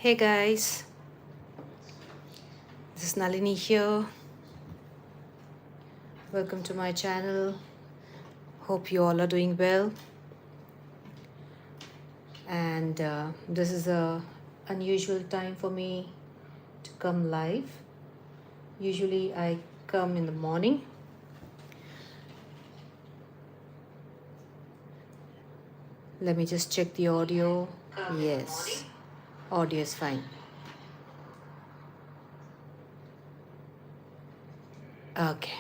Hey guys, this is Nalini here. Welcome to my channel. Hope you all are doing well. And this is a unusual time for me to come live. Usually I come in the morning. Let me just check the audio. Yes, audio is fine. Okay,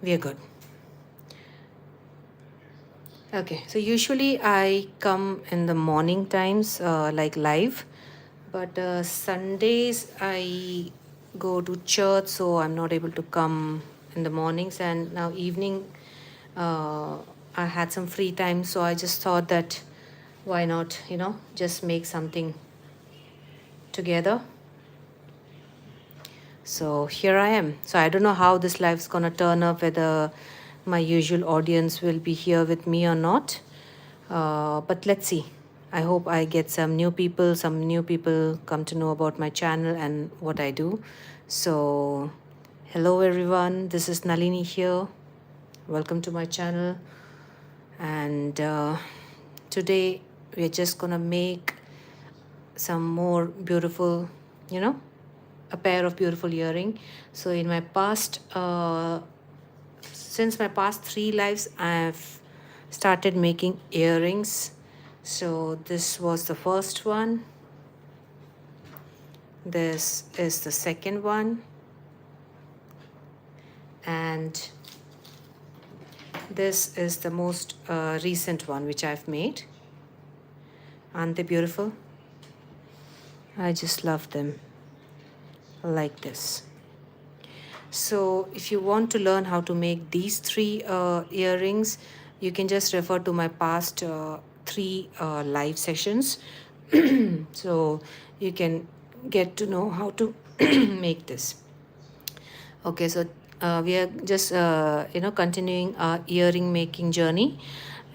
we are good. Okay, so usually I come in the morning times, like live, but Sundays I go to church, so I'm not able to come in the mornings. And now evening, uh, I had some free time, so I just thought that why not, just make something together. So here I am. So I don't know how this live's gonna turn up, whether my usual audience will be here with me or not. But let's see. I hope I get some new people come to know about my channel and what I do. So, hello everyone, this is Nalini here. Welcome to my channel. And today we're just gonna make some more beautiful, a pair of beautiful earring. So, in my past, since my past 3 lives, I've started making earrings. So this was the first one. This is the second one. And this is the most recent one which I've made. Aren't they beautiful? I just love them like this. So if you want to learn how to make these 3 earrings, you can just refer to my past 3 live sessions. So you can get to know how to make this. Okay, so we are just continuing our earring making journey,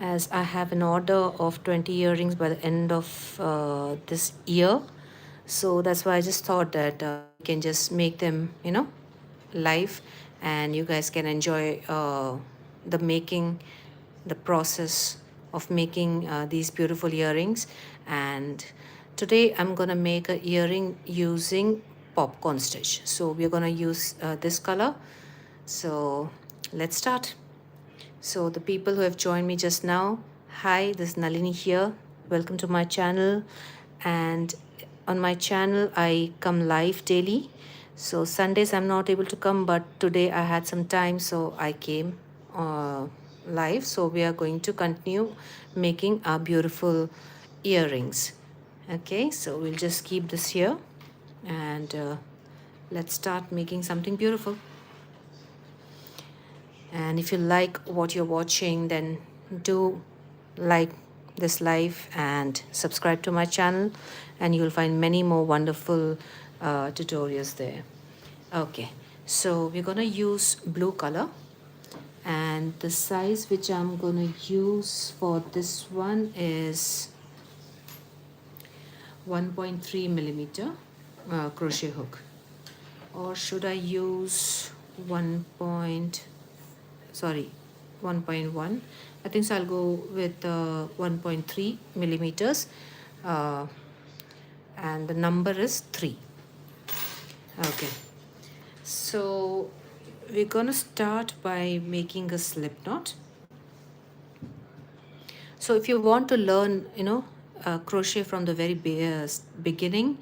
as I have an order of 20 earrings by the end of this year. So that's why I just thought that we can just make them, live, and you guys can enjoy the making, the process of making these beautiful earrings. And today I'm gonna make a earring using popcorn stitch. So we're gonna use this color. So let's start. So the people who have joined me just now, hi, this is Nalini here. Welcome to my channel. And on my channel I come live daily. So Sundays I'm not able to come, but today I had some time, so I came live. So we are going to continue making our beautiful earrings. Okay, so we'll just keep this here, and let's start making something beautiful. And if you like what you're watching, then do like this live and subscribe to my channel, and you'll find many more wonderful tutorials there. Okay, so we're gonna use blue color, and the size which I'm gonna use for this one is 1.3 millimeter crochet hook, or should I use 1.1? I think so I'll go with 1.3 millimeters, uh, and the number is 3. Okay, so we're gonna start by making a slip knot. So if you want to learn, crochet from the very beginning,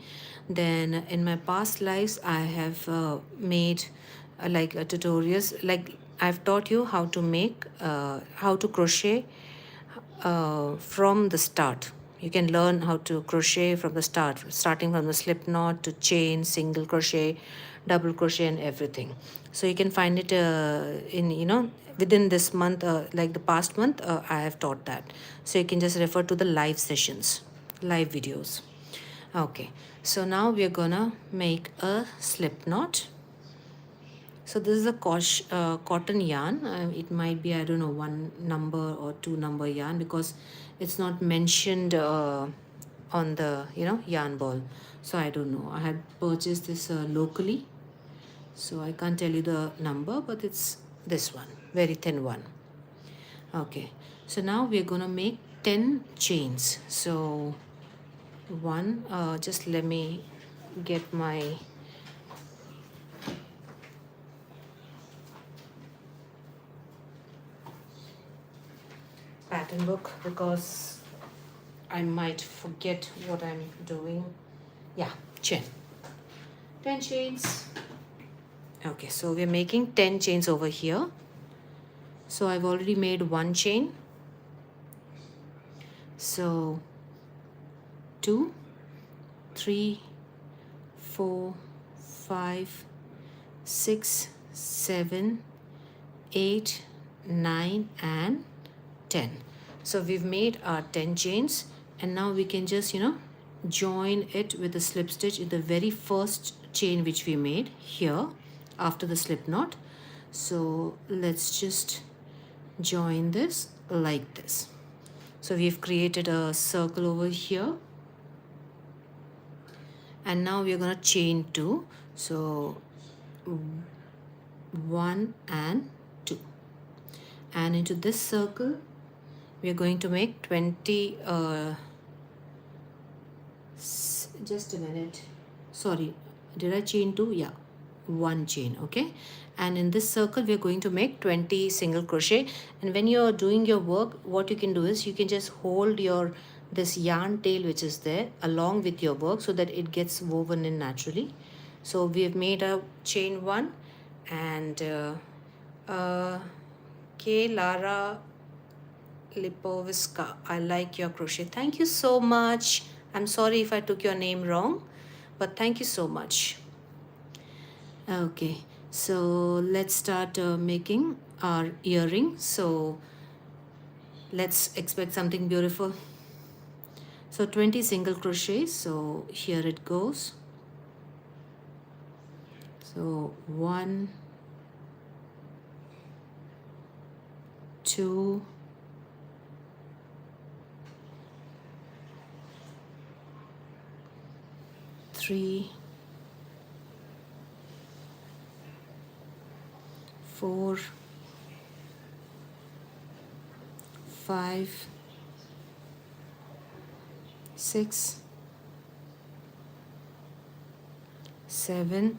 then in my past lives I have made tutorials. Like I've taught you how to make, how to crochet from the start. You can learn how to crochet from the start, starting from the slip knot to chain, single crochet, double crochet, and everything. So you can find it in, within this month, like the past month, I have taught that. So you can just refer to the live sessions, live videos. Okay, so now we are gonna make a slip knot. So this is a cotton yarn. It might be, I don't know, 1 number or 2 number yarn, because it's not mentioned on the yarn ball. So I don't know, I had purchased this locally, so I can't tell you the number, but it's this one, very thin one. Okay, so now we're gonna make 10 chains. So one, just let me get my pattern book because I might forget what I'm doing. Yeah, 10 chains. Okay, so we're making 10 chains over here. So I've already made one chain. So 2, 3, 4, 5, 6, 7, 8, 9, and 10. So we've made our 10 chains, and now we can just join it with a slip stitch in the very first chain which we made here after the slip knot. So let's just join this like this. So we've created a circle over here, and now we're going to chain 2. So 1 and 2, and into this circle we are going to make 20 just a minute, sorry, did I chain 2? Yeah, 1 chain. Okay, and in this circle we are going to make 20 single crochet. And when you're doing your work, what you can do is you can just hold your this yarn tail which is there along with your work so that it gets woven in naturally. So we have made a chain 1, and K Lara Lipoviska, I like your crochet. Thank you so much. I'm sorry if I took your name wrong, but thank you so much. Okay, so let's start making our earring. So let's expect something beautiful. So 20 single crochets. So here it goes. So 1, 2, 3, 4, 5, 6, 7,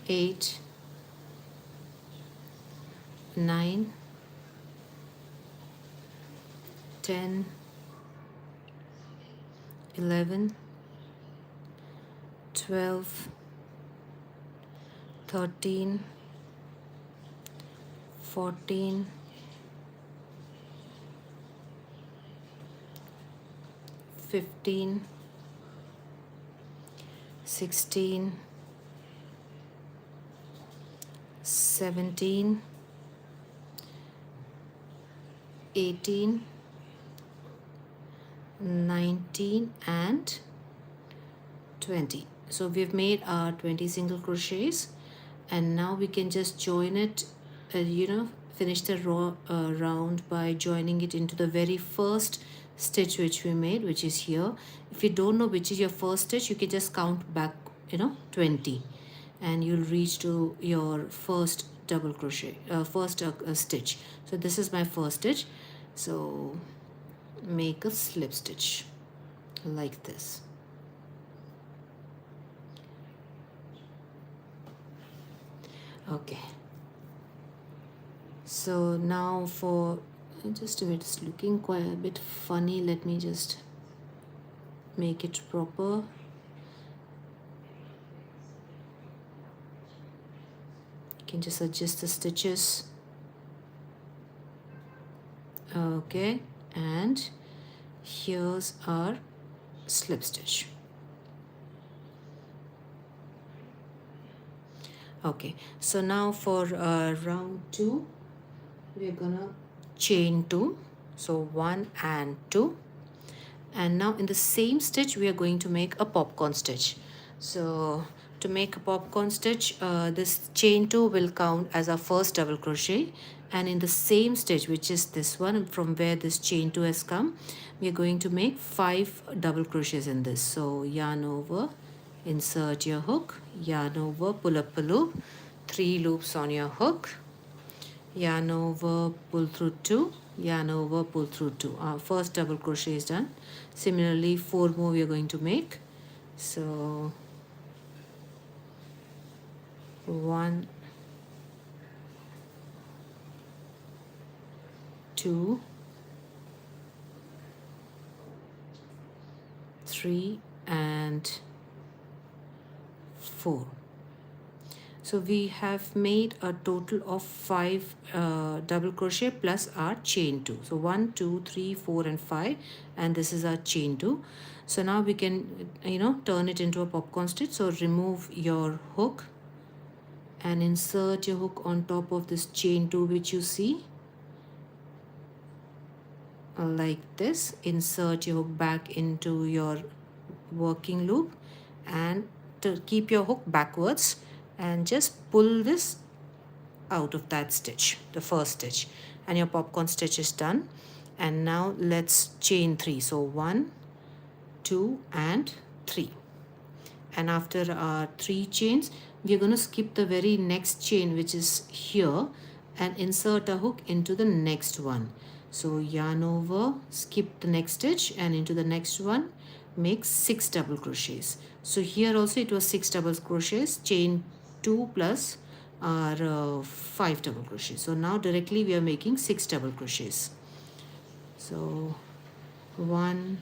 8, 9, 10, 11, 12, 13, 14, 15, 16, 17, 18, 19, and 20. So we've made our 20 single crochets, and now we can just join it, finish the round by joining it into the very first stitch which we made, which is here. If you don't know which is your first stitch, you can just count back 20, and you'll reach to your first double crochet, first stitch. So this is my first stitch. So make a slip stitch like this. Okay, so now for just a bit, it's looking quite a bit funny. Let me just make it proper. You can just adjust the stitches. Okay, and here's our slip stitch. Okay, so now for round 2 we're gonna chain 2. So 1 and 2, and now in the same stitch we are going to make a popcorn stitch. So to make a popcorn stitch, this chain 2 will count as our first double crochet, and in the same stitch, which is this one from where this chain 2 has come, we are going to make 5 double crochets in this. So yarn over, insert your hook, yarn over, pull up a loop, 3 loops on your hook, yarn over, pull through 2, yarn over, pull through 2. Our first double crochet is done. Similarly, 4 more we are going to make. So 1, 2, 3 and 4. So we have made a total of 5 double crochet plus our chain 2. So 1, 2, 3, 4 and 5, and this is our chain 2. So now we can turn it into a popcorn stitch. So remove your hook and insert your hook on top of this chain 2 which you see like this. Insert your hook back into your working loop and to keep your hook backwards and just pull this out of that stitch, the first stitch, and your popcorn stitch is done. And now let's chain 3. So 1, 2 and 3, and after our 3 chains we're going to skip the very next chain which is here and insert a hook into the next one. So yarn over, skip the next stitch, and into the next one make 6 double crochets. So here also it was 6 double crochets, chain 2 plus our 5 double crochets. So now directly we are making 6 double crochets. So 1,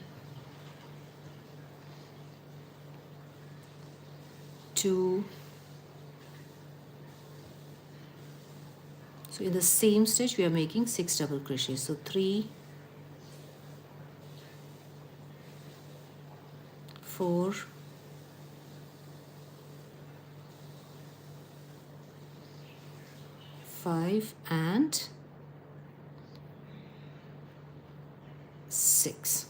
2, so in the same stitch we are making 6 double crochets. So 3, 4, 5 and 6.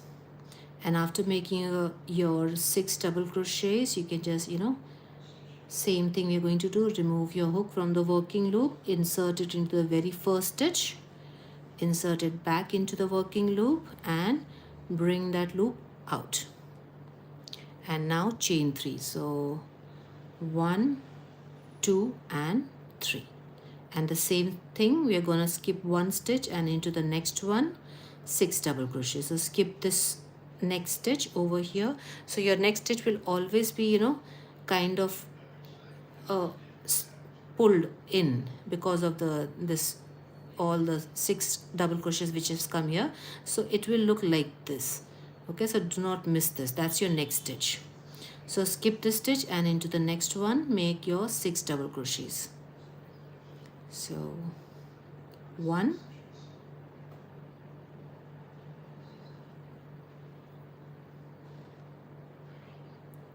And after making your 6 double crochets, you can just same thing we're going to do. Remove your hook from the working loop, insert it into the very first stitch, insert it back into the working loop and bring that loop out. And now chain 3. So 1, 2 and 3. And the same thing, we are going to skip 1 stitch and into the next one 6 double crochets. So skip this next stitch over here. So your next stitch will always be kind of pulled in because of all the 6 double crochets which has come here. So it will look like this. Okay, so do not miss this. That's your next stitch. So skip this stitch and into the next one make your 6 double crochets. So 1,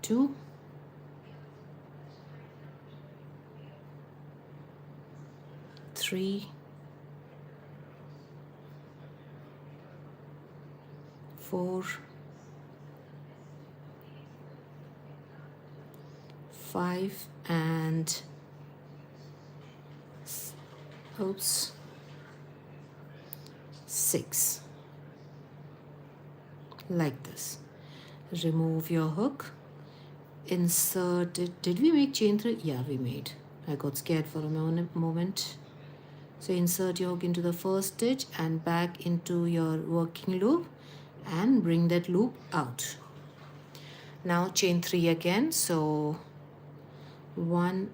2, 3, 4, 5 and 6, like this. Remove your hook, insert it. Did we make chain 3? Yeah, we made. I got scared for a moment. So insert your hook into the first stitch and back into your working loop and bring that loop out. Now chain 3 again. So 1,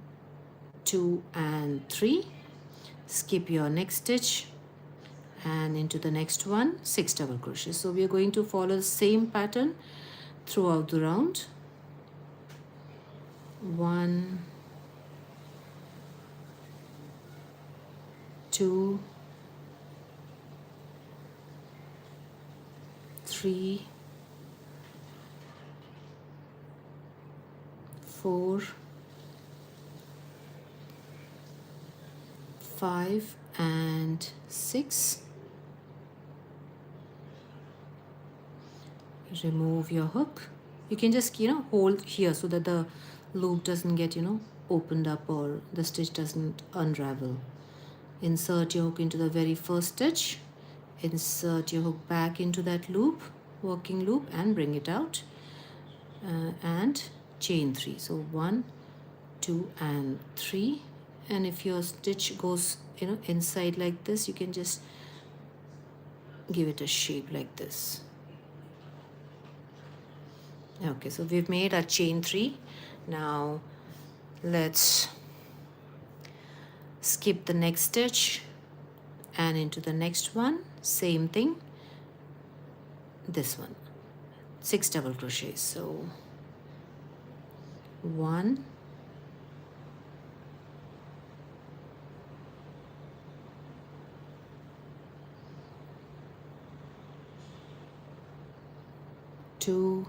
2 and 3. Skip your next stitch and into the next one 6 double crochets. So we are going to follow the same pattern throughout the round. 1, 2, 3, 4, 5 and 6. Remove your hook. You can just hold here so that the loop doesn't get opened up or the stitch doesn't unravel. insert your hook into the very first stitch, insert your hook back into that loop, working loop, and bring it out, and chain 3. So 1, 2 and 3. And if your stitch goes inside like this, you can just give it a shape like this. Okay, so we've made our chain 3. Now let's skip the next stitch and into the next one. Same thing, this one, 6 double crochets. So 1, 2,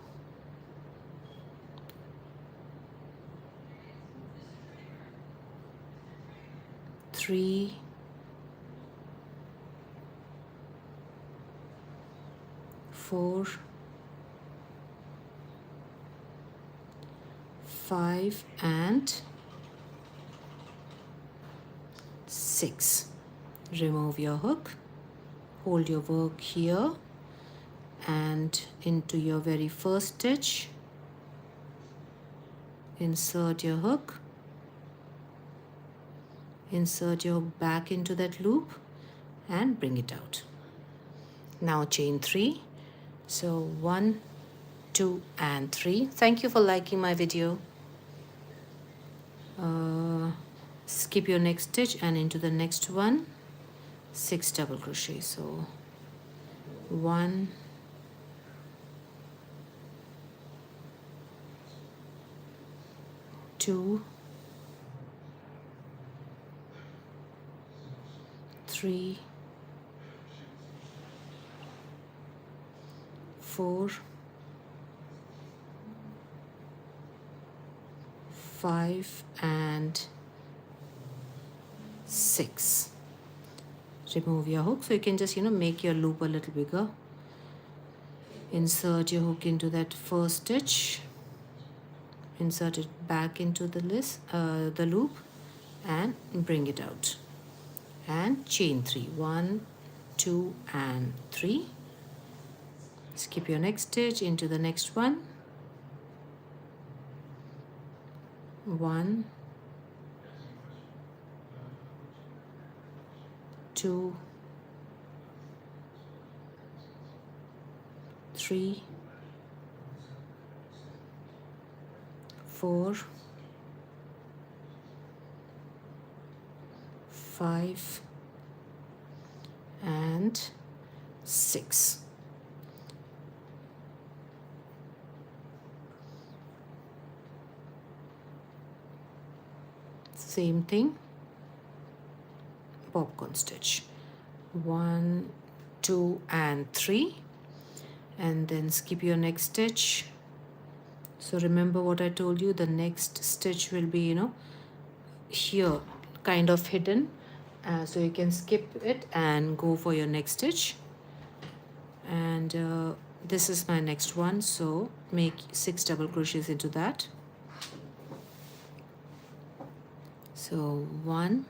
3, 4, 5 and 6. Remove your hook, hold your work here and into your very first stitch, insert your hook, insert your hook back into that loop and bring it out. Now chain 3. So 1, 2 and 3. Thank you for liking my video. Skip your next stitch and into the next one, 6 double crochet. So 1, 2, 3, 4, 5 and 6. Remove your hook, so you can just make your loop a little bigger. Insert your hook into that first stitch, insert it back into the loop and bring it out, and chain 3. 1, 2 and 3. Skip your next stitch into the next one, 1, 2, 3, 4, 5 and 6. Same thing, popcorn stitch, 1, 2 and 3, and then skip your next stitch. So remember what I told you, the next stitch will be here, kind of hidden, so you can skip it and go for your next stitch. And this is my next one, so make 6 double crochets into that. So 1,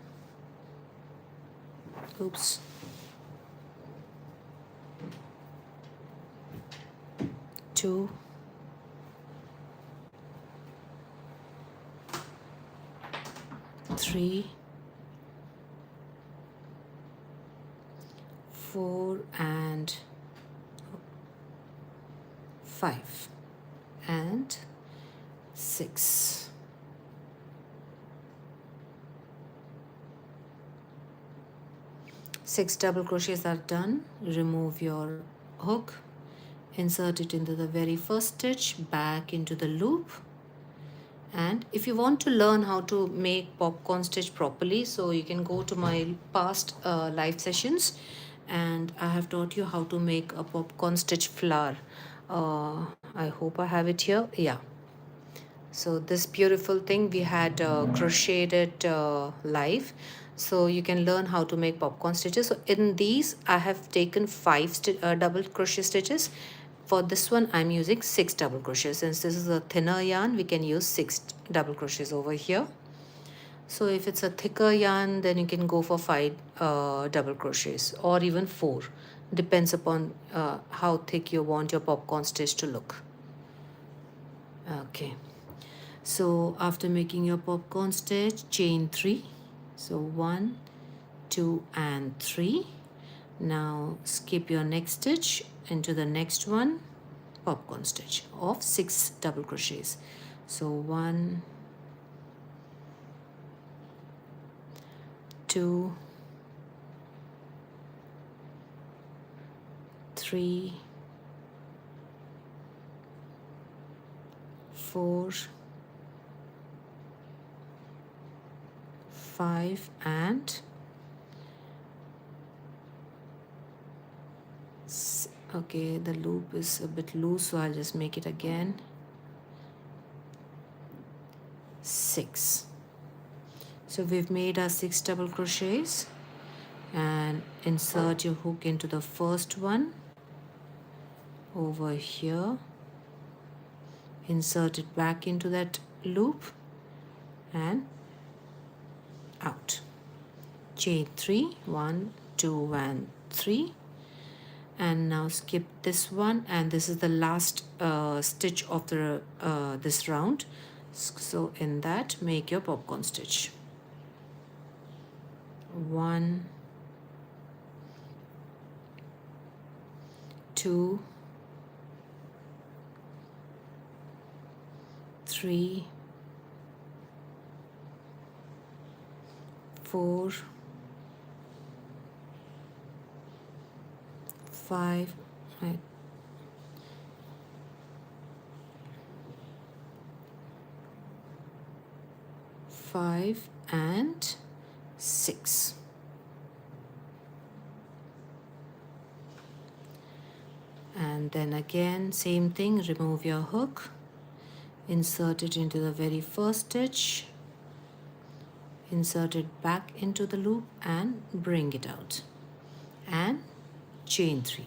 oops, 2, 3, 4 and 5 and 6. Six double crochets are done. Remove your hook, insert it into the very first stitch, back into the loop. And if you want to learn how to make popcorn stitch properly, so you can go to my past live sessions, and I have taught you how to make a popcorn stitch flower. I hope I have it here. Yeah. So this beautiful thing we had crocheted it live, so you can learn how to make popcorn stitches. So in these I have taken 5 double crochet stitches. For this one I'm using 6 double crochets. Since this is a thinner yarn, we can use 6 double crochets over here. So if it's a thicker yarn, then you can go for 5 double crochets or even 4. Depends upon how thick you want your popcorn stitch to look. Okay. So after making your popcorn stitch, chain 3. So 1, 2 and 3. Now skip your next stitch into the next one, popcorn stitch of 6 double crochets. So 1, 2, 3, 4, 5 and okay, the loop is a bit loose, so I'll just make it again. 6. So we've made our 6 double crochets, and insert your hook into the first one over here, insert it back into that loop and out. Chain 3, 1, 2 and 3, and now skip this one, and this is the last stitch of the this round. So in that, make your popcorn stitch. 1, 2, 3, 4, 5, right, 5 and 6. And then again, same thing, remove your hook, insert it into the very first stitch, insert it back into the loop and bring it out, and chain 3.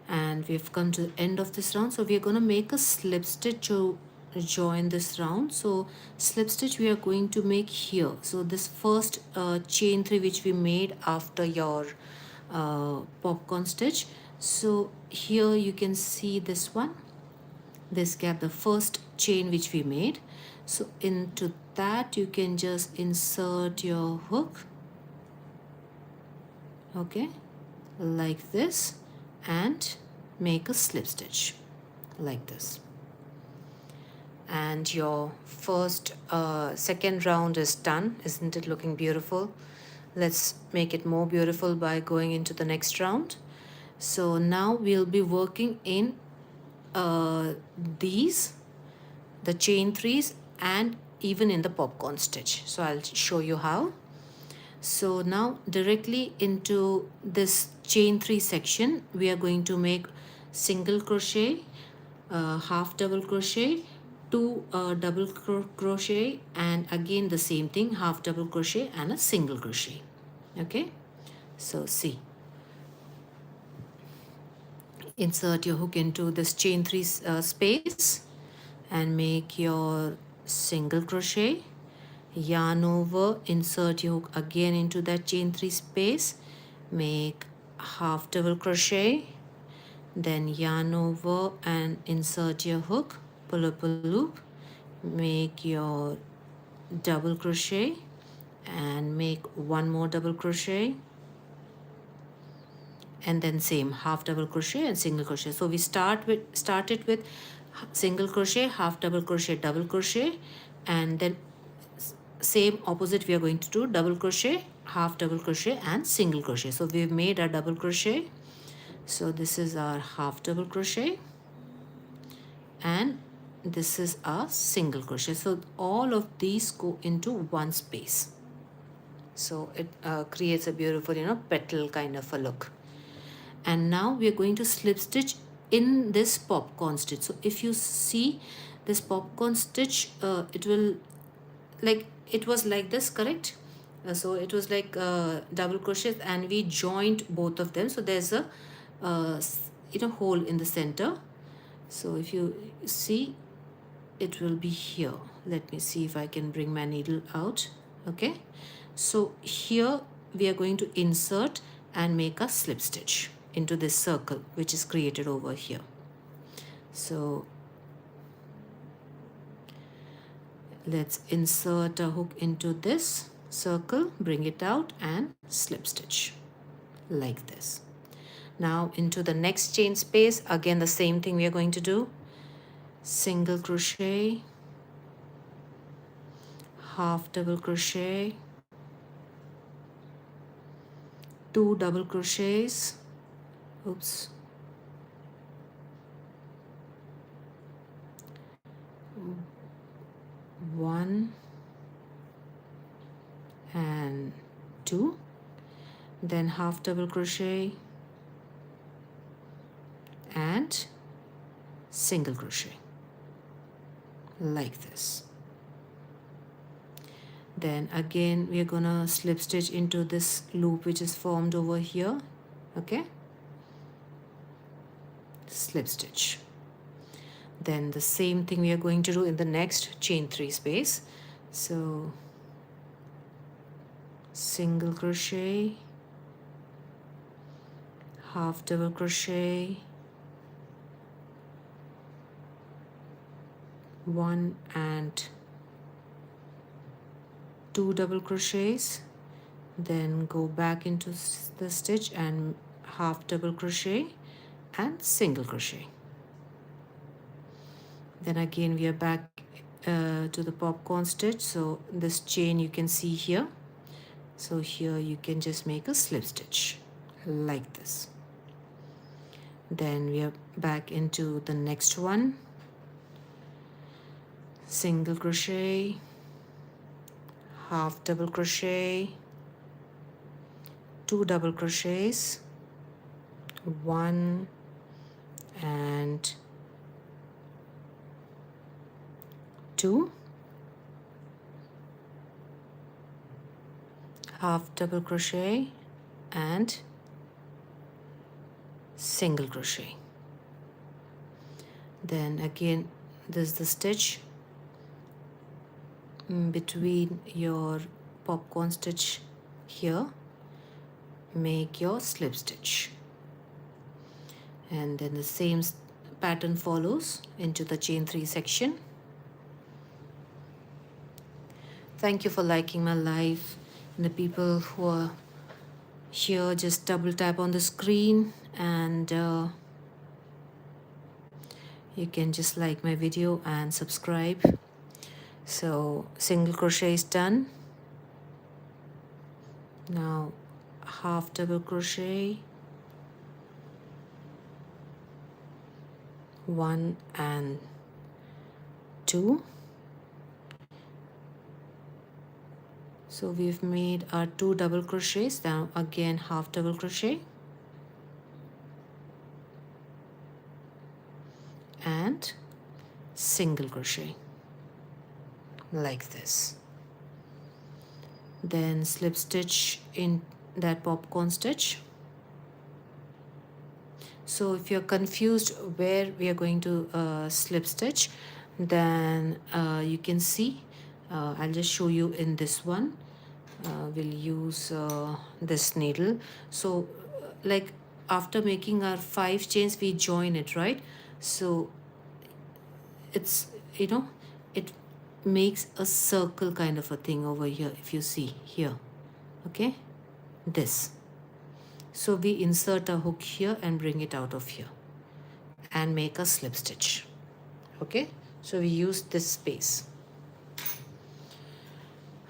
And we've come to the end of this round, so we are going to make a slip stitch to join this round. So slip stitch we are going to make here. So this first chain 3 which we made after your popcorn stitch, so here you can see this one, this gap, the first chain which we made. So into that you can just insert your hook, okay, like this, and make a slip stitch like this. And your first second round is done. Isn't it looking beautiful? Let's make it more beautiful by going into the next round. So now we'll be working in these, the chain 3s, and even in the popcorn stitch. So I'll show you how. So now directly into this chain 3 section, we are going to make single crochet, half double crochet, 2 double crochet, and again the same thing, half double crochet and a single crochet. Okay, so see, insert your hook into this chain 3 space and make your single crochet, yarn over, insert your hook again into that chain 3 space, make half double crochet, then yarn over and insert your hook, pull up a loop, make your double crochet and make 1 more double crochet, and then same half double crochet and single crochet. So we started with single crochet, half double crochet, double crochet, and then same opposite we are going to do double crochet, half double crochet and single crochet. So we've made our double crochet. So this is our half double crochet and this is our single crochet. So all of these go into one space. So it creates a beautiful, petal kind of a look. And now we are going to slip stitch in this popcorn stitch. So if you see this popcorn stitch, it will it was like this, correct? So it was like double crochet and we joined both of them. So there's a hole in the center. So if you see, it will be here, let me see if I can bring my needle out. Okay, so here we are going to insert and make a slip stitch into this circle which is created over here. So let's insert a hook into this circle, bring it out and slip stitch like this. Now into the next chain space, again the same thing we are going to do. Single crochet, half double crochet, 2 double crochets, oops, 1 and 2, then half double crochet and single crochet like this. Then again we are gonna slip stitch into this loop which is formed over here. Okay, slip stitch. Then the same thing we are going to do in the next chain 3 space. So single crochet, half double crochet, 1 and 2 double crochets, then go back into the stitch and half double crochet and single crochet. Then again we are back to the popcorn stitch. So this chain you can see here. So here you can just make a slip stitch like this. Then we are back into the next one. Single crochet, half double crochet, 2 double crochets, 1 and 2, half double crochet and single crochet. Then again this is the stitch between your popcorn stitch here. Make your slip stitch and then the same pattern follows into the chain 3 section. Thank you for liking my live, and the people who are here, just double tap on the screen and you can just like my video and subscribe. So single crochet is done. Now half double crochet, 1 and 2. So we've made our 2 double crochets. Now again half double crochet and single crochet like this. Then slip stitch in that popcorn stitch. So if you're confused where we are going to slip stitch, then you can see, I'll just show you in this one. We'll use this needle. So like after making our 5 chains, we join it, right? So it's, you know, it makes a circle kind of a thing over here, if you see here. Okay, this. So we insert a hook here and bring it out of here and make a slip stitch. Okay, so we use this space.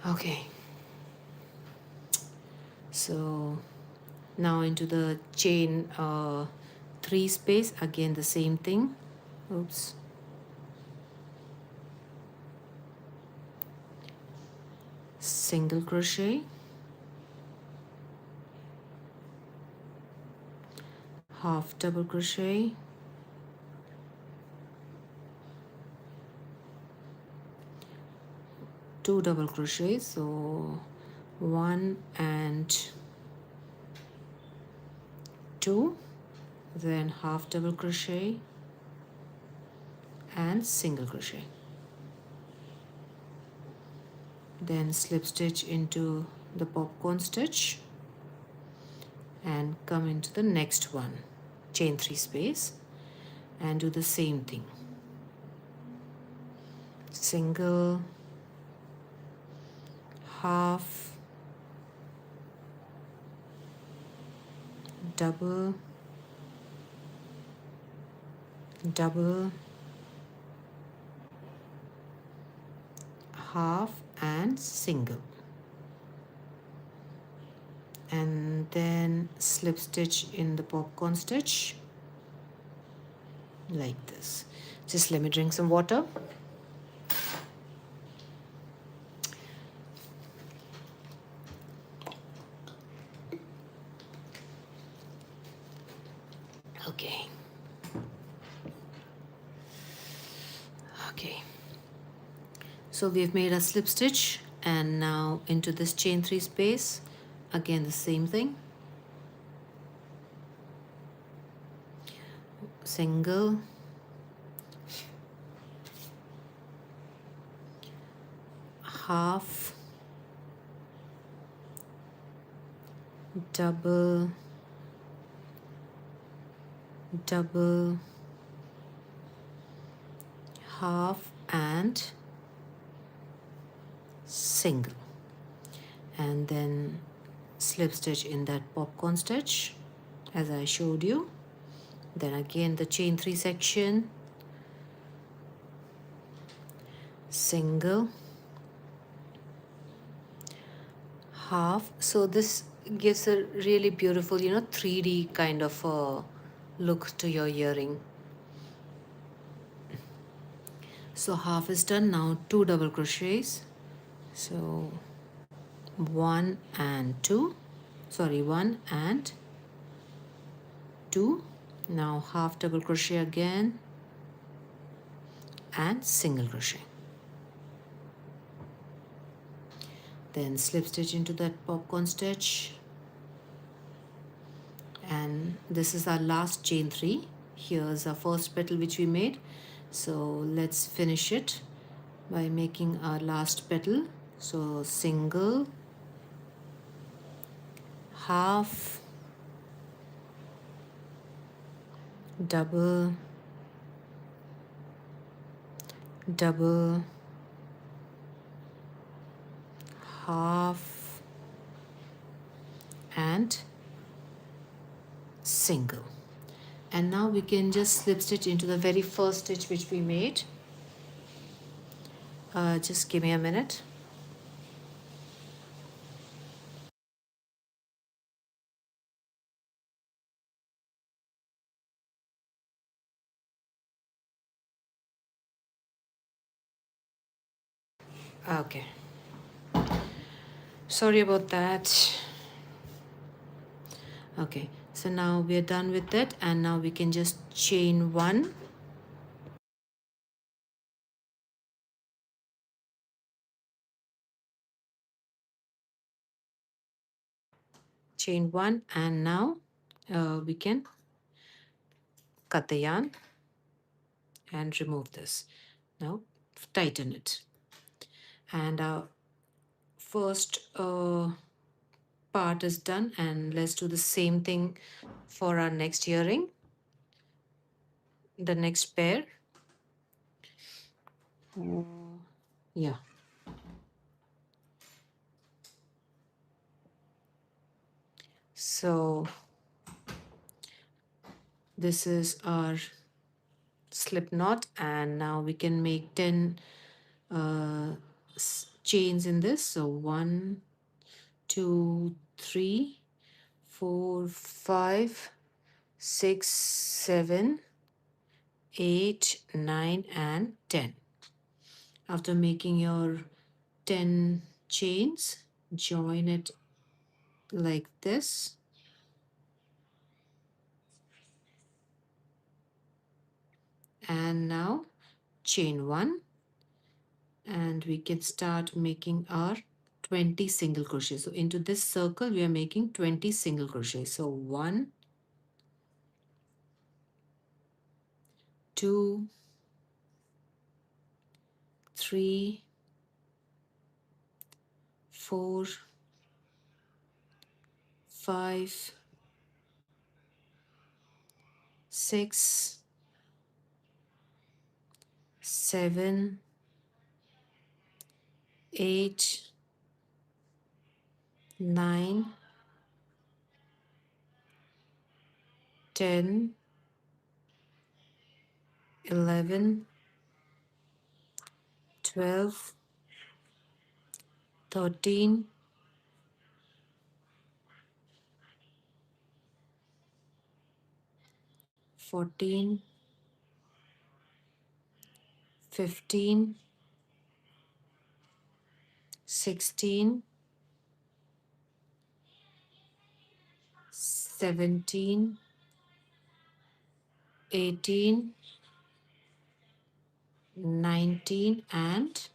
Okay, so now into the chain 3 space, again the same thing. Oops. Single crochet, half double crochet, 2 double crochets, so 1 and 2, then half double crochet and single crochet. then slip stitch into the popcorn stitch and come into the next one, chain 3 space, and do the same thing. Single, half, double, double, half, and single, and then slip stitch in the popcorn stitch like this. Just let me drink some water. Okay. Okay. So we've made a slip stitch, and now into this chain 3 space, again the same thing. Single, half, double, double, half, and single, and then slip stitch in that popcorn stitch as I showed you. Then again the chain 3 section, single, half. So this gives a really beautiful, 3D kind of a look to your earring. So half is done. Now 2 double crochets. So 1 and 2, sorry, 1 and 2. Now half double crochet again and single crochet. Then slip stitch into that popcorn stitch, and this is our last chain 3. Here's our first petal which we made, so let's finish it by making our last petal. So single, half, double, double, half, and single. And now we can just slip stitch into the very first stitch which we made. Just give me a minute. Okay, sorry about that. Okay, so now we are done with that, and now we can just chain 1, chain 1, and now we can cut the yarn and remove this. Now tighten it, and our first part is done, and let's do the same thing for our next earring, the next pair. Yeah, so this is our slip knot, and now we can make 10 chains in this. So 1, 2, 3, 4, 5, 6, 7, 8, 9, and 10. After making your 10 chains, join it like this, and now chain 1, and we can start making our 20 single crochet. So into this circle we are making 20 single crochet. So 1, 2, 3, 4, 5, 6, 7, 8, 9, 10, 11, 12, 13, 14, 15, 16, 17, 18, 19, and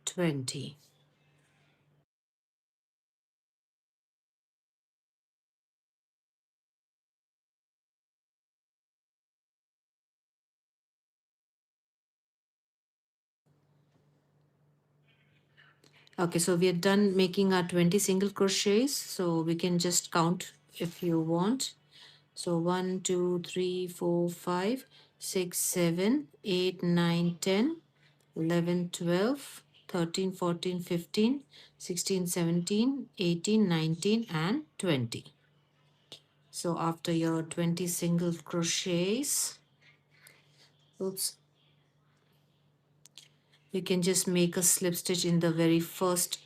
20. Okay, so we are done making our 20 single crochets. So we can just count if you want. So 1, 2, 3, 4, 5, 6, 7, 8, 9, 10, 11, 12, 13, 14, 15, 16, 17, 18, 19, and 20. So after your 20 single crochets, oops, you can just make a slip stitch in the very first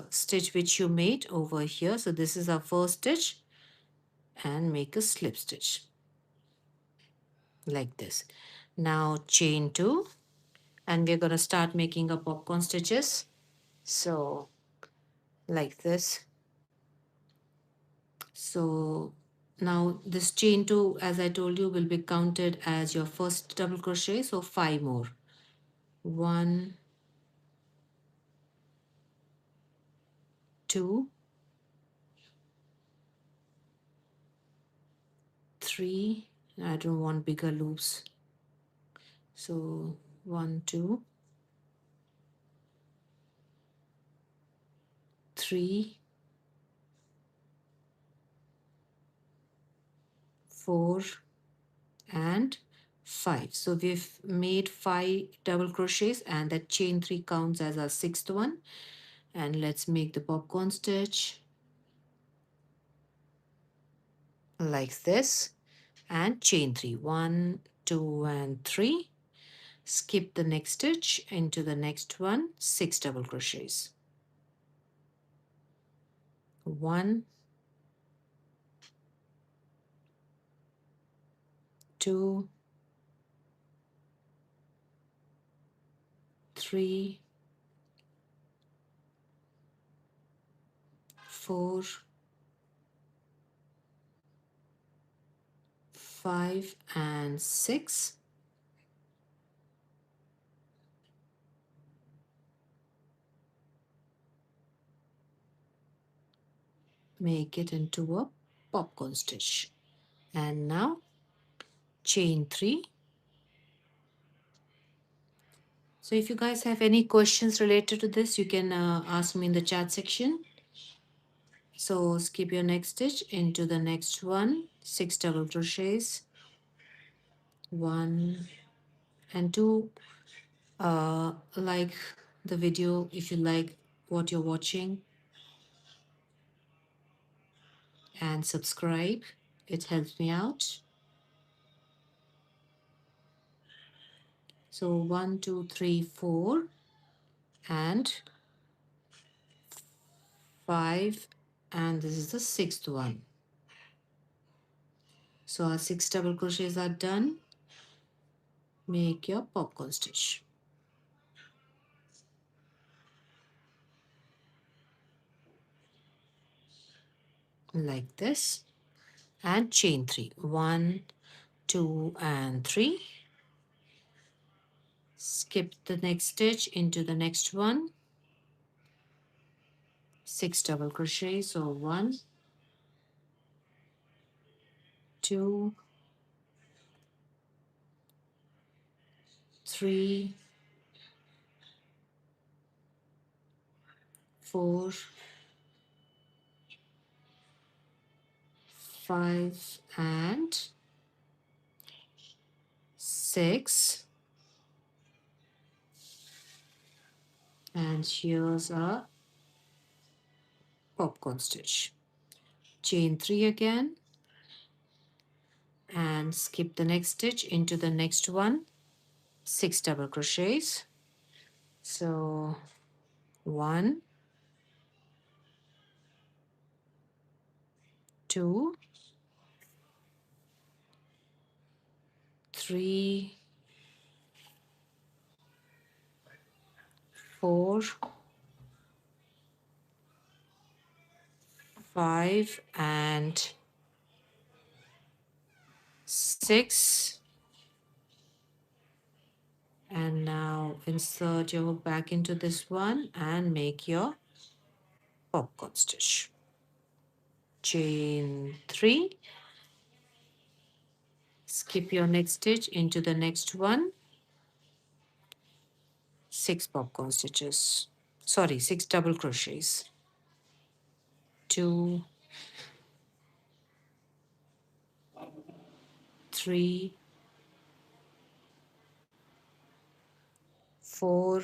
stitch which you made over here. So this is our first stitch, and make a slip stitch like this. Now chain 2, and we're going to start making our popcorn stitches. So like this. So now this chain 2, as I told you, will be counted as your first double crochet. So 5 more. 1, 2, 3. I don't want bigger loops. So 1, 2, 3, 4, and 5. So we've made 5 double crochets, and that chain 3 counts as our 6th one. And let's make the popcorn stitch like this, and chain 3. 1, 2, and 3. Skip the next stitch into the next one, 6 double crochets. 1, 2, 3, 4, 5, and 6. Make it into a popcorn stitch. And now chain 3. So if you guys have any questions related to this, you can ask me in the chat section. So skip your next stitch into the next one, 6 double crochets. 1 and 2. Like the video if you like what you're watching, and subscribe. It helps me out. So 1, 2, 3, 4, and 5, and this is the 6th one. So our 6 double crochets are done. Make your popcorn stitch like this, and chain 3. 1, 2, and 3. Skip the next stitch into the next one, 6 double crochets. So 1, 2, 3, 4, 5, and 6. And here's a popcorn stitch. Chain 3 again, and skip the next stitch into the next one, 6 double crochets. So 1, 2, 3, 4, 5, and 6. And now insert your hook back into this one and make your popcorn stitch. Chain 3, skip your next stitch into the next one, 6 popcorn stitches. Sorry, 6 double crochets. 2, 3, 4,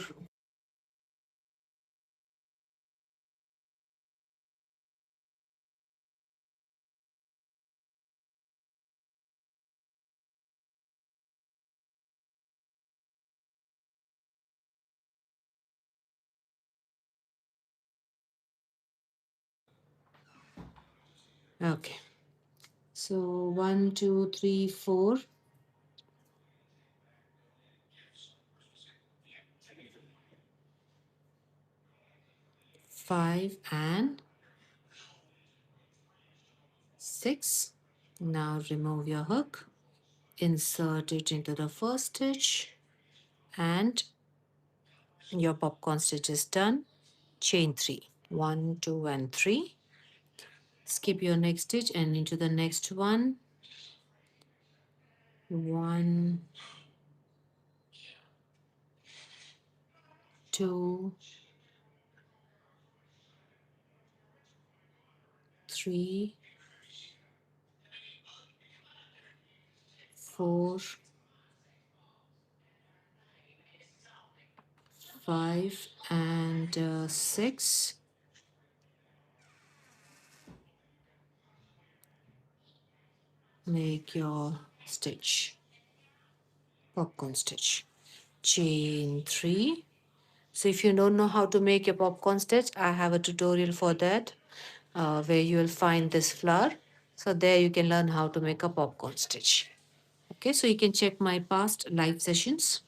okay. So 1, 2, 3, 4. 5 and 6. Now remove your hook, insert it into the first stitch, and your popcorn stitch is done. Chain 3, 1, 2, and 3. Skip your next stitch and into the next one, 1, 2, 3, 4, 5, and 6. Make your stitch, popcorn stitch. Chain 3. So if you don't know how to make your popcorn stitch, I have a tutorial for that where you will find this flower. So there you can learn how to make a popcorn stitch. Okay, so you can check my past live sessions.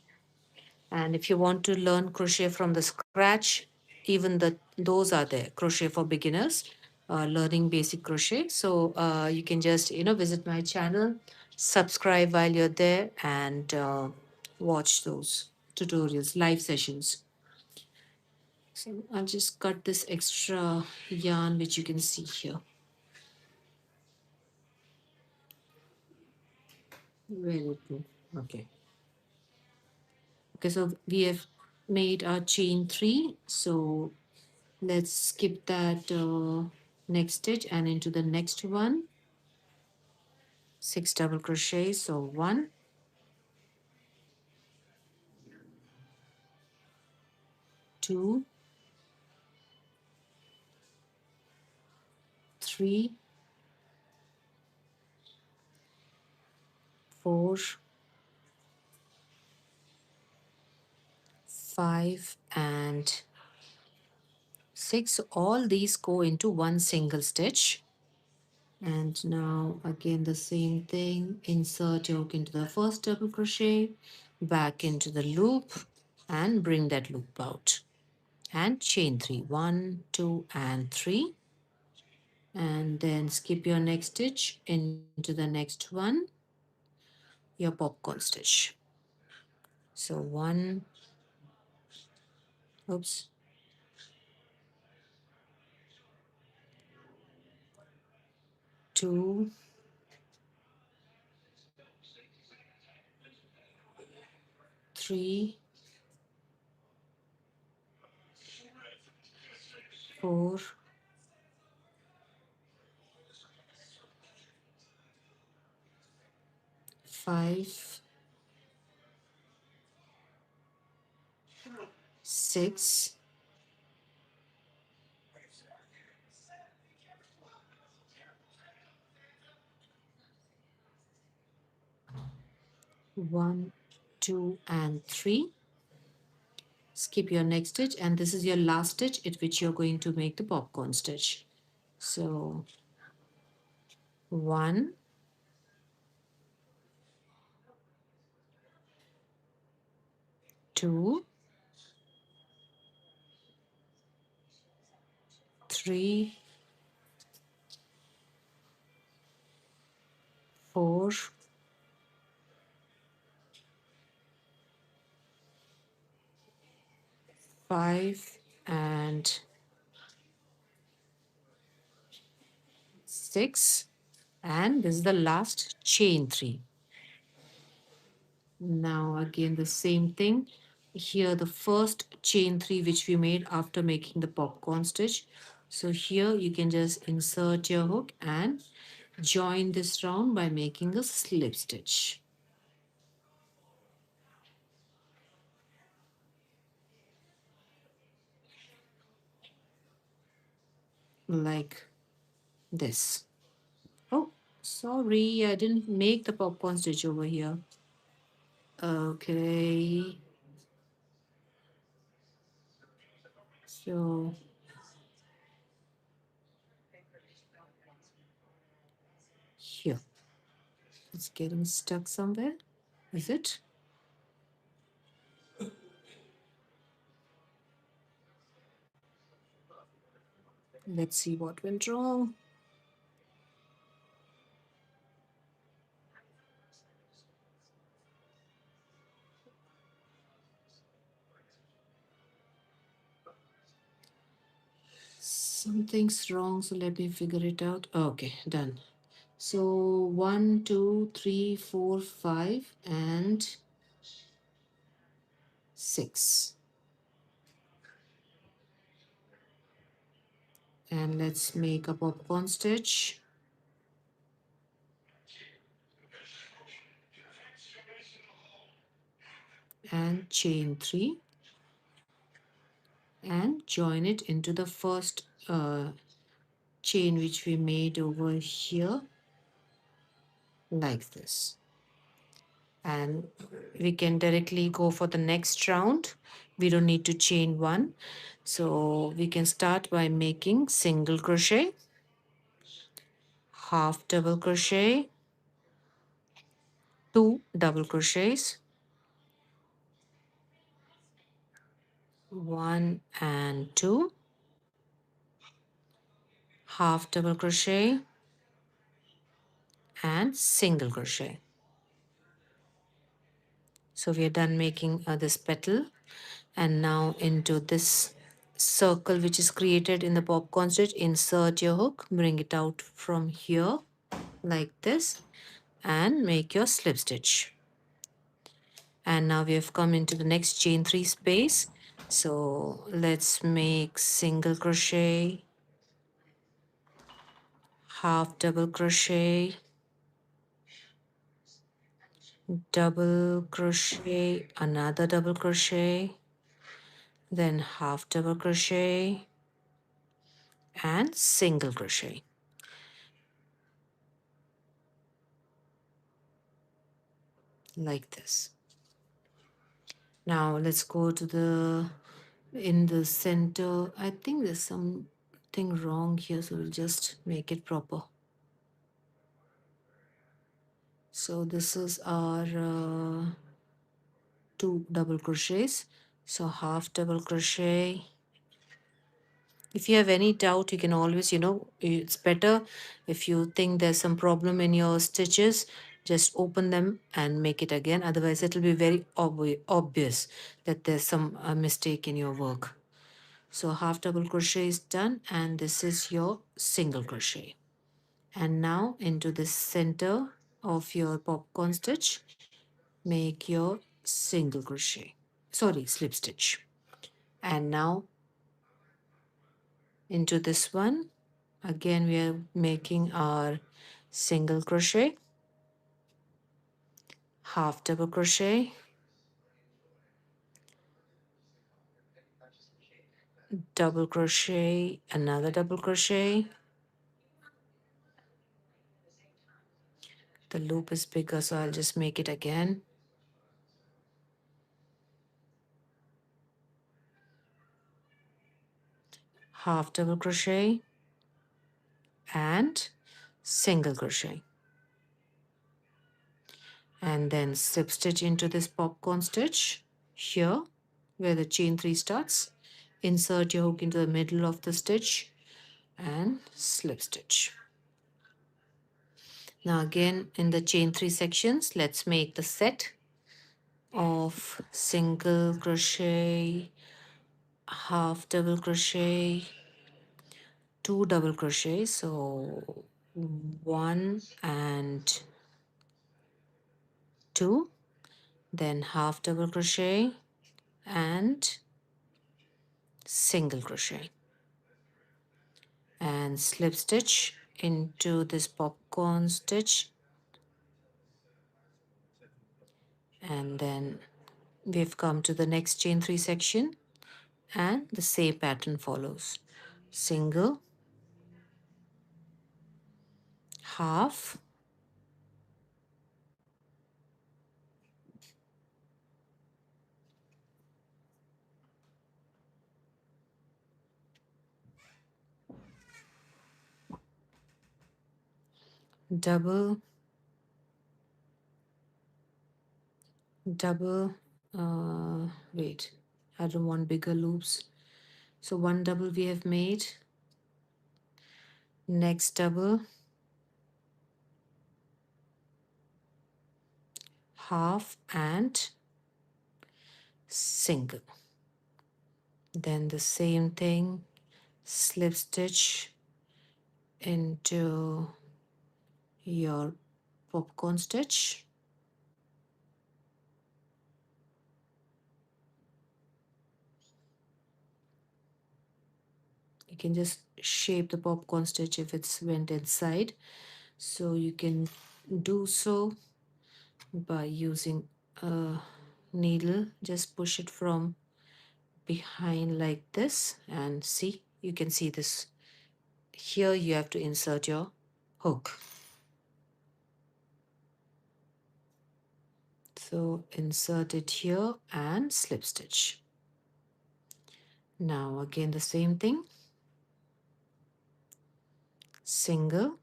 And if you want to learn crochet from the scratch, even those are there, crochet for beginners, learning basic crochet. So you can just visit my channel, subscribe while you're there, and watch those tutorials, live sessions. So I'll just cut this extra yarn which you can see here. Where it go? Okay. Okay, so we have made our chain 3. So let's skip that next stitch and into the next one. 6 double crochets. So 1, 2, 3, 4, 5, and 6. All these go into one single stitch. And now again the same thing, insert your hook into the first double crochet, back into the loop, and bring that loop out. And chain 3, 1, 2, and 3. And then skip your next stitch into the next one, your popcorn stitch. So 1, oops, 2, 3, 4, 5, 6, 1, 2, and 3. Skip your next stitch, and this is your last stitch at which you're going to make the popcorn stitch. So 1, 2, 3, 4, 5, and 6, and this is the last chain 3. Now again the same thing. Here the first chain 3 which we made after making the popcorn stitch. So here you can just insert your hook and join this round by making a slip stitch. Like this. Oh, sorry, I didn't make the popcorn stitch over here. Okay. So here. It's getting stuck somewhere. Is it? Let's see what went wrong. Something's wrong, so let me figure it out. Okay, done. So 1, 2, 3, 4, 5, and 6. And let's make a popcorn stitch. And chain 3. And join it into the first chain which we made over here. Like this. And we can directly go for the next round. We don't need to chain 1. So we can start by making single crochet, half double crochet, 2 double crochets, 1 and 2, half double crochet, and single crochet. So we are done making this petal, and now into this circle which is created in the popcorn stitch, insert your hook, bring it out from here like this, and make your slip stitch. And now we have come into the next chain 3 space. So let's make single crochet, half double crochet, double crochet, another double crochet, then half double crochet, and single crochet. Like this. Now let's go to the, in the center, I think there's something wrong here, so we'll just make it proper. So this is our 2 double crochets. So half double crochet. If you have any doubt, you can always, it's better if you think there's some problem in your stitches, just open them and make it again. Otherwise, it'll be very obvious that there's some mistake in your work. So half double crochet is done, and this is your single crochet. And now into the center of your popcorn stitch, make your single crochet, sorry, slip stitch. And now into this one. Again, we are making our single crochet, half double crochet, double crochet, another double crochet. The loop is bigger, so I'll just make it again. Half double crochet and single crochet. And then slip stitch into this popcorn stitch here where the chain 3 starts. Insert your hook into the middle of the stitch and slip stitch. Now again in the chain 3 sections, let's make the set of single crochet, half double crochet, 2 double crochet. So 1 and 2, then half double crochet and single crochet, and slip stitch into this popcorn stitch, and then we've come to the next chain 3 section and the same pattern follows. Single, half, double, double, wait, I don't want bigger loops. So 1 double we have made, next double, half and single. Then the same thing, slip stitch into your popcorn stitch, you can just shape the popcorn stitch if it's went inside, so you can do so by using a needle. Just push it from behind like this, and see, you can see this here. You have to insert your hook, so insert it here and slip stitch. Now again the same thing, single,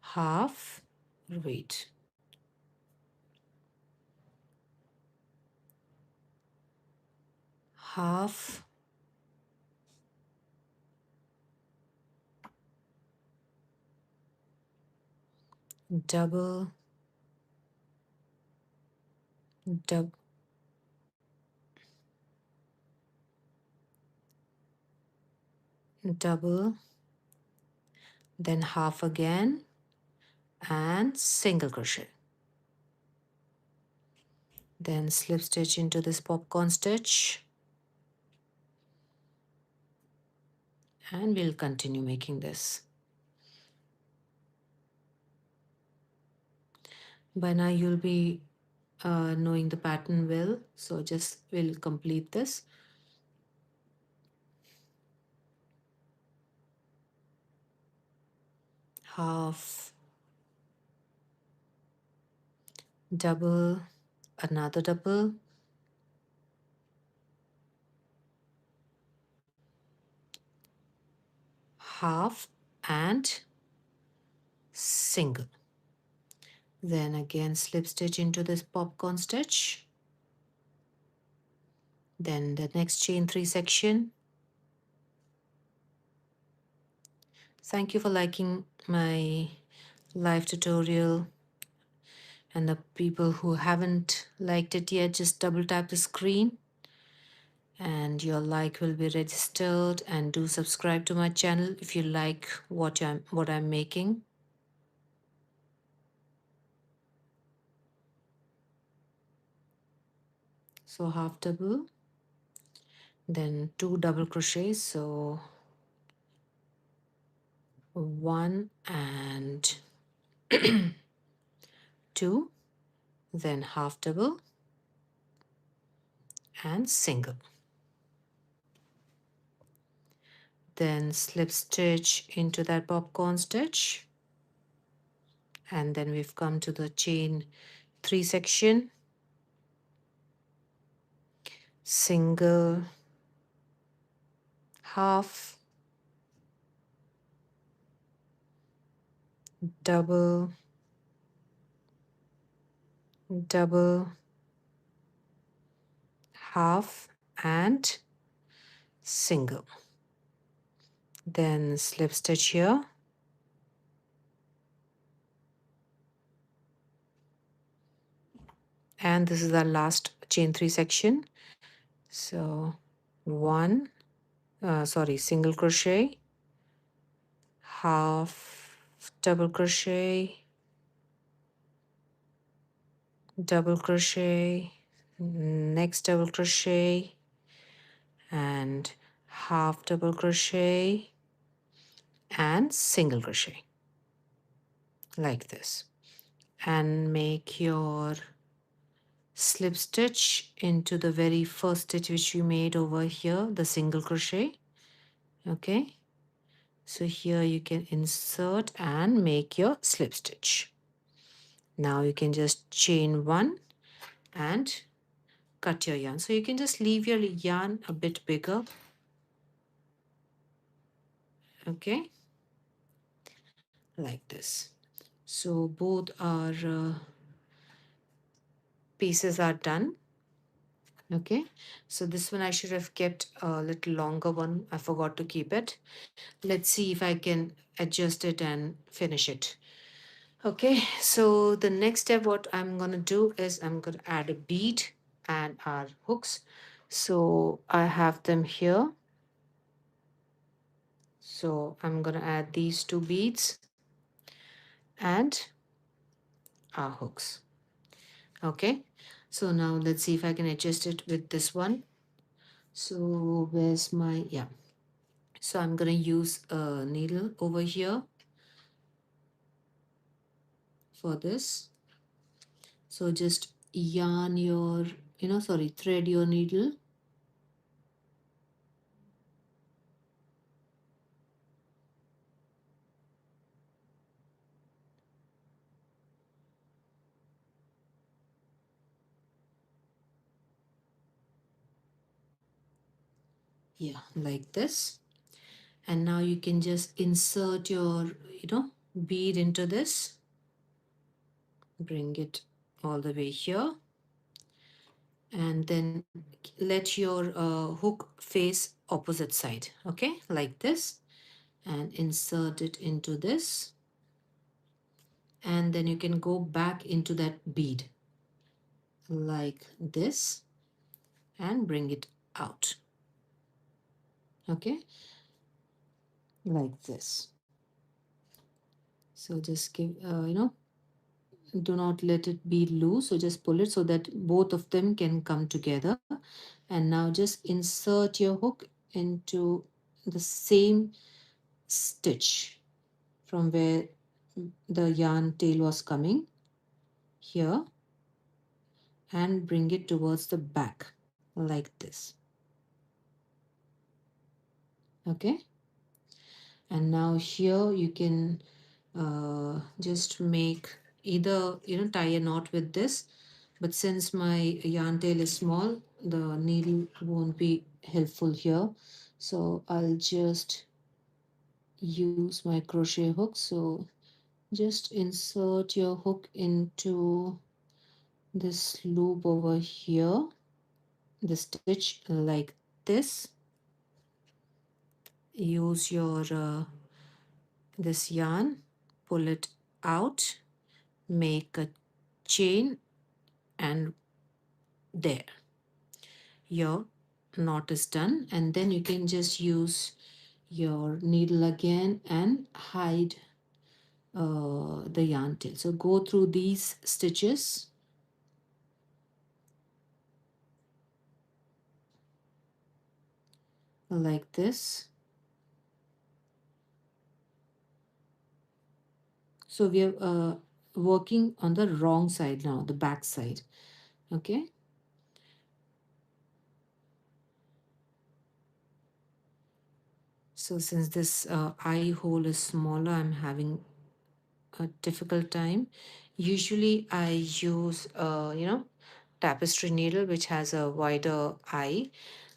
half, wait, half, double, double, double, then half again and single crochet, then slip stitch into this popcorn stitch, and we'll continue making this. By now you'll be knowing the pattern well, so just we'll complete this. Half, double, another double, half and single, then again slip stitch into this popcorn stitch, then the next chain 3 section. Thank you for liking my live tutorial, and the people who haven't liked it yet, just double tap the screen and your like will be registered, and do subscribe to my channel if you like what I'm making. So half double, then 2 double crochets, so 1 and 2, then half double and single, then slip stitch into that popcorn stitch, and then we've come to the chain 3 section, single, half, double, double, half and single, then slip stitch here, and this is our last chain 3 section. So single crochet, half double crochet, double crochet, next double crochet, and half double crochet and single crochet like this, and make your slip stitch into the very first stitch which you made over here, the single crochet. Okay, so here you can insert and make your slip stitch. Now you can just chain 1 and cut your yarn. So you can just leave your yarn a bit bigger. Okay, like this. So both our pieces are done. Okay, so this one I should have kept a little longer one. I forgot to keep it. Let's see if I can adjust it and finish it. Okay, so the next step what I'm going to do is I'm going to add a bead and our hooks. So I have them here. So I'm going to add these 2 beads and our hooks. Okay, so now let's see if I can adjust it with this one. So where's my, yeah. So I'm going to use a needle over here for this. So just yarn your, thread your needle. Yeah, like this. And now you can just insert your, bead into this. Bring it all the way here. And then let your hook face opposite side. Okay, like this. And insert it into this. And then you can go back into that bead like this and bring it out. Okay, like this. So just give, do not let it be loose. So just pull it so that both of them can come together. And now just insert your hook into the same stitch from where the yarn tail was coming here, and bring it towards the back like this. Okay, and now here you can just make either tie a knot with this, but since my yarn tail is small, the needle won't be helpful here, so I'll just use my crochet hook. So just insert your hook into this loop over here, the stitch like this. Use your this yarn, pull it out, make a chain, and there your knot is done. And then you can just use your needle again and hide the yarn tail. So go through these stitches. like this. So we are working on the wrong side now, the back side. Okay. So since this eye hole is smaller, I'm having a difficult time. Usually I use, tapestry needle, which has a wider eye.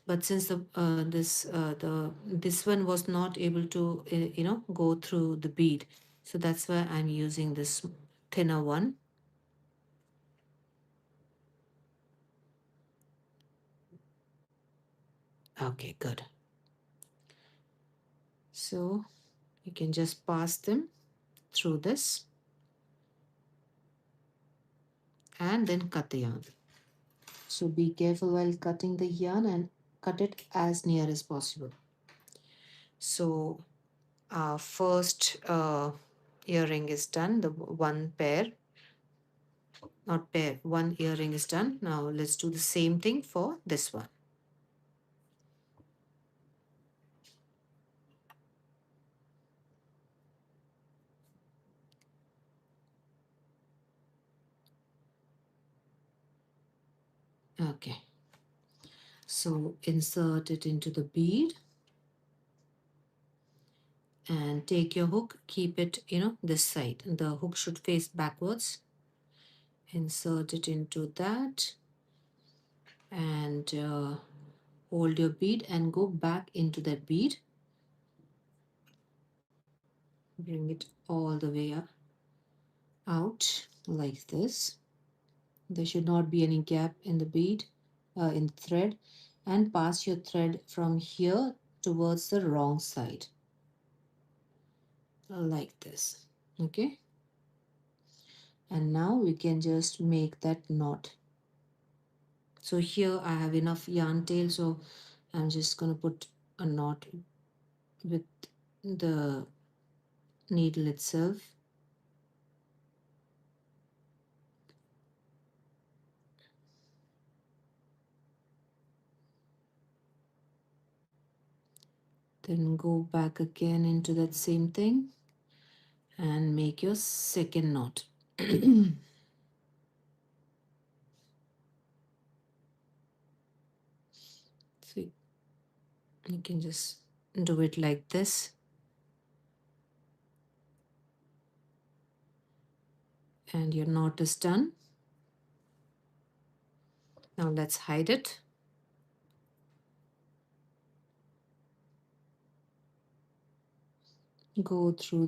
But since this one was not able to, go through the bead, so that's why I'm using this thinner one. Okay, good. So you can just pass them through this and then cut the yarn. So be careful while cutting the yarn and cut it as near as possible. So our first earring is done, the one pair, not pair, one earring is done. Now let's do the same thing for this one. Okay. So insert it into the bead and take your hook, keep it, this side. The hook should face backwards. Insert it into that and hold your bead and go back into that bead. Bring it all the way out like this. There should not be any gap in the bead, in the thread, and pass your thread from here towards the wrong side, like this. Okay. And now we can just make that knot. So here I have enough yarn tail, so I'm just going to put a knot with the needle itself. Then go back again into that same thing and make your second knot. So you can just do it like this. And your knot is done. Now let's hide it. Go through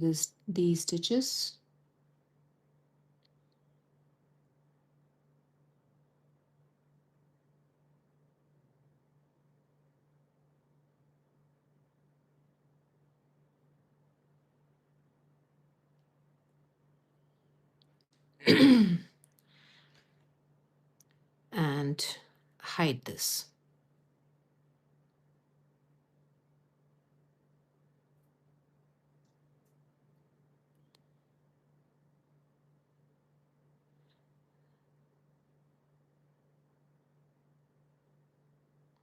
these stitches. And hide this.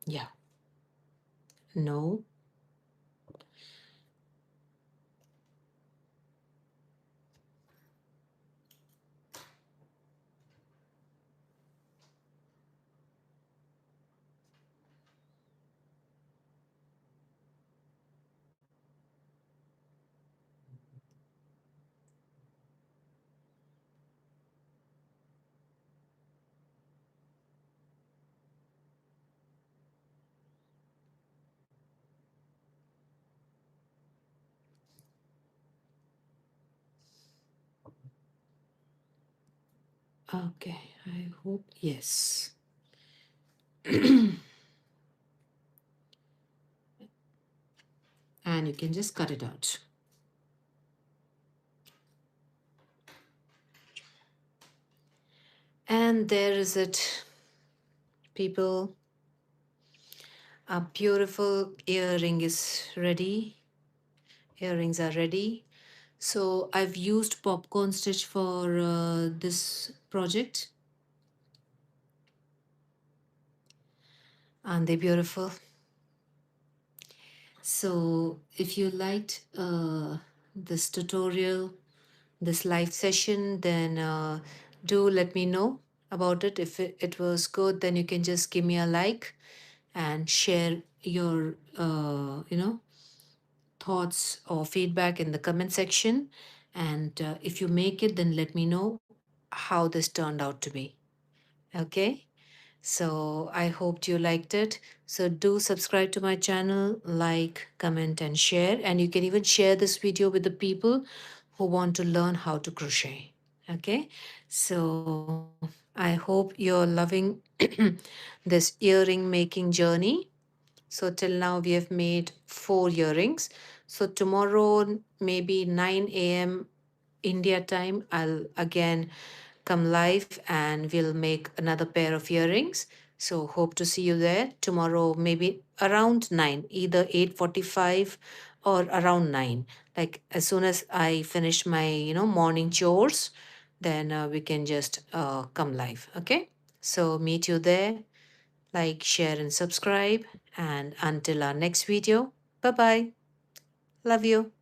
Yeah. No. Okay, I hope yes. And you can just cut it out. And there is it, people. A beautiful earring is ready. Earrings are ready. So I've used popcorn stitch for this project. Aren't they beautiful? So if you liked this tutorial, this live session, then do let me know about it. If it was good, then you can just give me a like and share your thoughts or feedback in the comment section. And if you make it, then let me know how this turned out to be. Okay. So I hoped you liked it. So do subscribe to my channel, like, comment, and share. And you can even share this video with the people who want to learn how to crochet. Okay. So I hope you're loving this earring making journey. So till now we have made 4 earrings. So tomorrow, maybe 9 a.m. India time, I'll again come live and we'll make another pair of earrings. So hope to see you there tomorrow, maybe around 9, either 8:45 or around 9. Like as soon as I finish my morning chores, then we can just come live. Okay. So meet you there. Like, share, and subscribe. And until our next video, bye bye. Love you.